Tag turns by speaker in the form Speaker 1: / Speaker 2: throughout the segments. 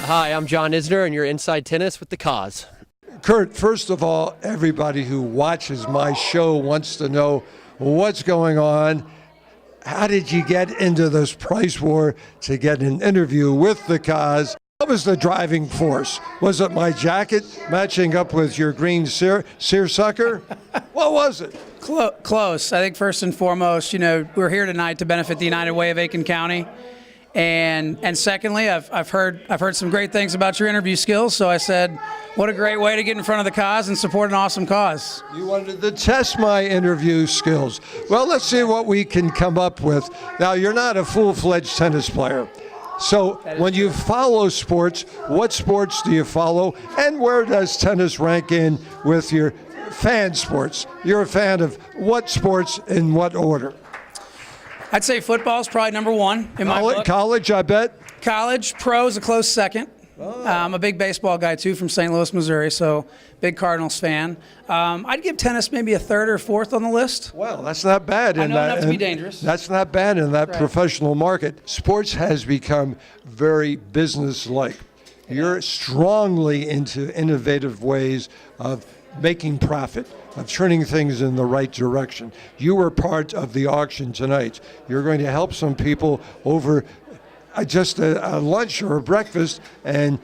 Speaker 1: Hi, I'm John Isner, and you're Inside Tennis with the Cause.
Speaker 2: Kurt, first of all, everybody who watches my show wants to know what's going on. How did you get into this price war to get an interview with the Cause? What was the driving force? Was it my jacket matching up with your green seersucker? What was it?
Speaker 3: Close. I think first and foremost, we're here tonight to benefit the United Way of Aiken County. And secondly, I've heard some great things about your interview skills, so I said, what a great way to get in front of the Cause and support an awesome cause.
Speaker 2: You wanted to test my interview skills. Well, let's see what we can come up with. Now, you're not a full-fledged tennis player. So when you follow sports, what sports do you follow, and where does tennis rank in with your fan sports? You're a fan of what sports in what order?
Speaker 3: I'd say football is probably number one in my book.
Speaker 2: College, I bet?
Speaker 3: College, pro is a close second.
Speaker 2: Oh.
Speaker 3: I'm a big baseball guy, too, from St. Louis, Missouri, so big Cardinals fan. I'd give tennis maybe a third or fourth on the list.
Speaker 2: Well, that's not bad.
Speaker 3: I know enough to be dangerous.
Speaker 2: That's not bad in that
Speaker 3: right.
Speaker 2: Professional market. Sports has become very business-like. You're strongly into innovative ways of making profit, of turning things in the right direction. You were part of the auction tonight. You're going to help some people over just a lunch or a breakfast and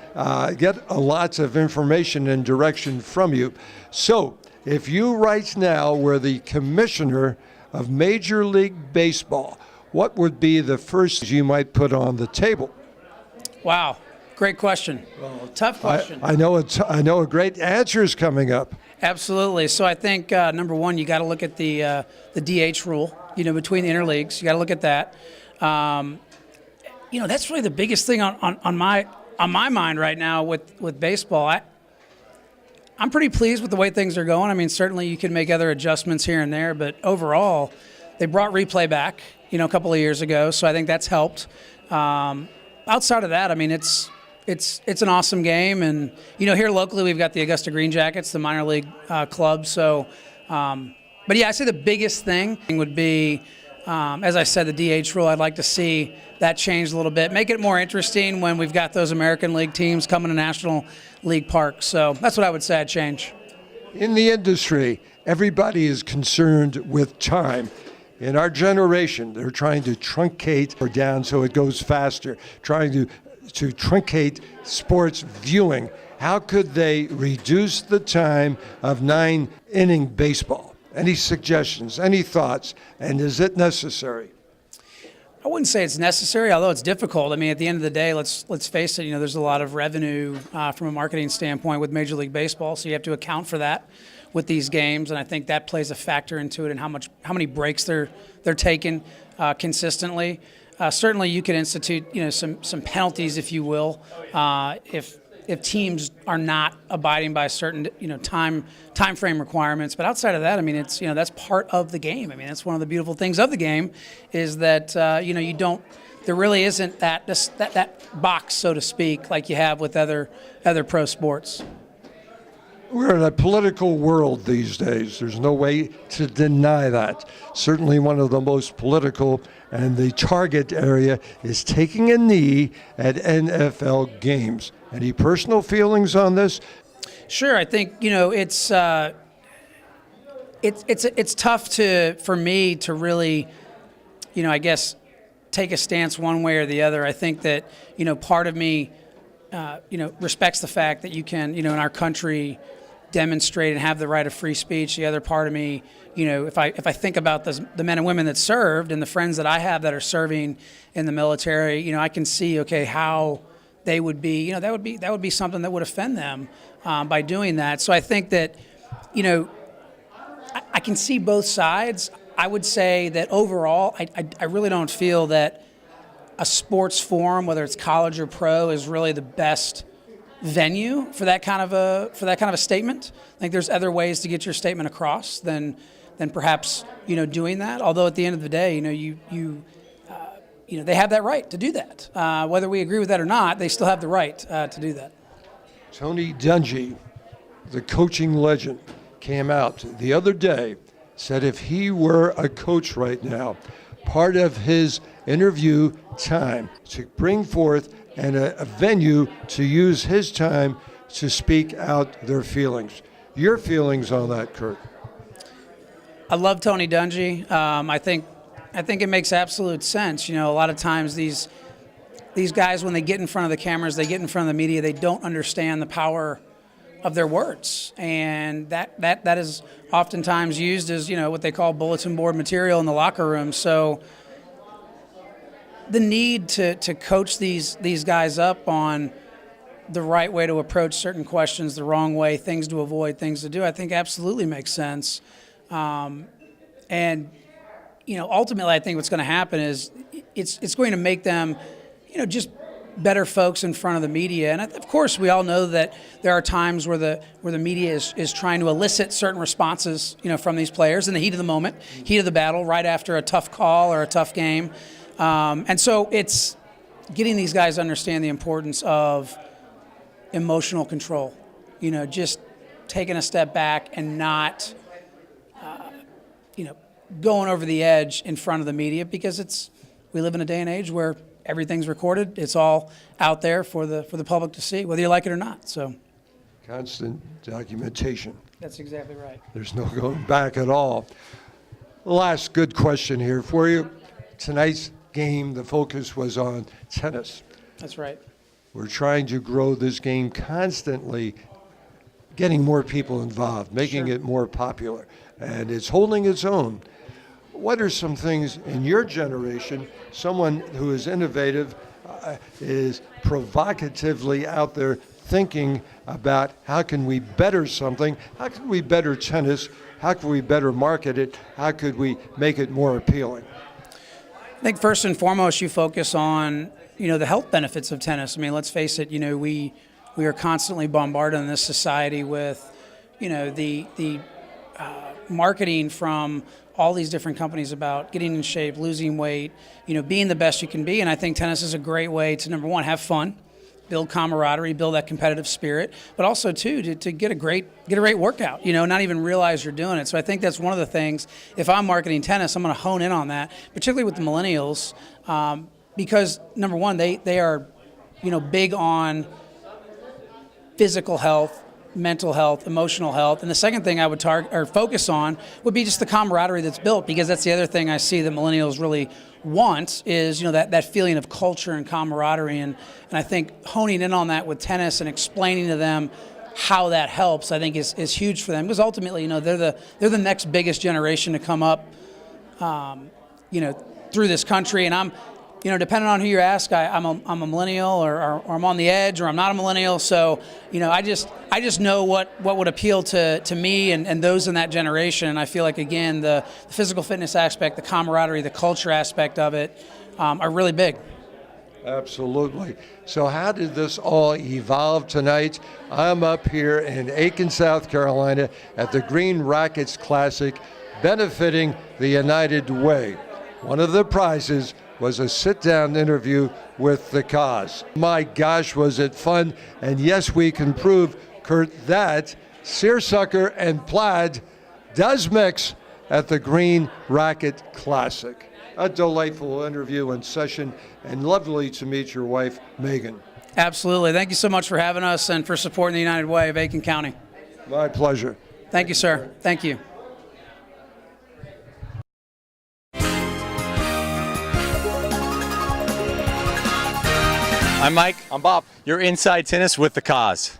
Speaker 2: get lots of information and direction from you. So if you right now were the commissioner of Major League Baseball, what would be the first you might put on the table?
Speaker 3: Wow. Great question. Tough question.
Speaker 2: I know a great answer is coming up.
Speaker 3: Absolutely. So I think number one, you got to look at the DH rule. Between the interleagues, you got to look at that. That's really the biggest thing on my mind right now with baseball. I'm pretty pleased with the way things are going. I mean, certainly you can make other adjustments here and there, but overall, they brought replay back, a couple of years ago, so I think that's helped. Outside of that, I mean, it's an awesome game, and here locally we've got the Augusta Green Jackets, the minor league club. So, but yeah, I say the biggest thing would be, as I said, the DH rule. I'd like to see that change a little bit, make it more interesting when we've got those American League teams coming to National League Park. So that's what I would say I'd change.
Speaker 2: In the industry, everybody is concerned with time. In our generation, they're trying to truncate or down so it goes faster, trying to truncate sports viewing. How could they reduce the time of 9-inning baseball? Any suggestions, any thoughts, and is it necessary?
Speaker 3: I wouldn't say it's necessary, although it's difficult. I mean, at the end of the day, let's face it, there's a lot of revenue from a marketing standpoint with Major League Baseball, so you have to account for that with these games, and I think that plays a factor into it and how many breaks they're taking consistently. Certainly, you could institute, some penalties, if you will, if teams are not abiding by certain, time frame requirements. But outside of that, I mean, it's that's part of the game. I mean, that's one of the beautiful things of the game, is that you don't. There really isn't that box, so to speak, like you have with other pro sports.
Speaker 2: We're in a political world these days. There's no way to deny that. Certainly one of the most political, and the target area is taking a knee at NFL games. Any personal feelings on this?
Speaker 3: Sure. I think, it's tough for me to really, I guess, take a stance one way or the other. I think that, part of me, respects the fact that you can, in our country, demonstrate and have the right of free speech. The other part of me, if I think about the men and women that served and the friends that I have that are serving in the military, I can see, how they would be, that would be something that would offend them by doing that. So I think that, I can see both sides. I would say that overall, I really don't feel that a sports forum, whether it's college or pro, is really the best venue for that kind of a statement. I think there's other ways to get your statement across than perhaps doing that. Although at the end of the day, they have that right to do that. Whether we agree with that or not, they still have the right to do that.
Speaker 2: Tony Dungy, the coaching legend, came out the other day, said if he were a coach right now, part of his interview time to bring forth and a venue to use his time to speak out their feelings. Your feelings on that, Kurt?
Speaker 3: I love Tony Dungy. I think it makes absolute sense. A lot of times these guys, when they get in front of the cameras, they get in front of the media, they don't understand the power of their words, and that is oftentimes used as what they call bulletin board material in the locker room. So the need to coach these guys up on the right way to approach certain questions, the wrong way, things to avoid, things to do, I think absolutely makes sense. And ultimately, I think what's going to happen is it's going to make them, just better folks in front of the media. And of course, we all know that there are times where the media is trying to elicit certain responses, from these players in the heat of the moment, heat of the battle, right after a tough call or a tough game. And so it's getting these guys to understand the importance of emotional control, just taking a step back and not, going over the edge in front of the media, because we live in a day and age where everything's recorded. It's all out there for the public to see, whether you like it or not. So,
Speaker 2: constant documentation.
Speaker 3: That's exactly right.
Speaker 2: There's no going back at all. Last good question here for you. Tonight's game, the focus was on tennis.
Speaker 3: That's right.
Speaker 2: We're trying to grow this game constantly, getting more people involved, making
Speaker 3: Sure.
Speaker 2: it more popular, and it's holding its own. What are some things in your generation, someone who is innovative, is provocatively out there thinking about how can we better something, how can we better tennis, how can we better market it, how could we make it more appealing?
Speaker 3: I think first and foremost, you focus on, the health benefits of tennis. I mean, let's face it, we are constantly bombarded in this society with, the marketing from all these different companies about getting in shape, losing weight, being the best you can be. And I think tennis is a great way to, number one, have fun, build camaraderie, build that competitive spirit, but also too to get a great workout, not even realize you're doing it. So I think that's one of the things. If I'm marketing tennis, I'm going to hone in on that, particularly with the millennials, because number one, they are, big on physical health, mental health, emotional health. And the second thing I would focus on would be just the camaraderie that's built, because that's the other thing I see that millennials really want is, that feeling of culture and camaraderie. And I think honing in on that with tennis and explaining to them how that helps, I think is huge for them, because ultimately, they're the next biggest generation to come up, through this country. And I'm, depending on who you ask, I'm a millennial, or I'm on the edge, or I'm not a millennial. So, I just know what would appeal to me and those in that generation. And I feel like, again, the physical fitness aspect, the camaraderie, the culture aspect of it are really big.
Speaker 2: Absolutely. So how did this all evolve tonight? I'm up here in Aiken, South Carolina at the Green Racquets Classic, benefiting the United Way. One of the prizes was a sit-down interview with the cause. My gosh, was it fun. And yes, we can prove, Kurt, that seersucker and plaid does mix at the Green Racquet Classic. A delightful interview and session, and lovely to meet your wife, Megan.
Speaker 3: Absolutely. Thank you so much for having us and for supporting the United Way of Aiken County.
Speaker 2: My pleasure.
Speaker 3: Thank you, sir. Thank you.
Speaker 4: I'm Mike.
Speaker 5: I'm Bob.
Speaker 4: You're Inside Tennis with the Cause.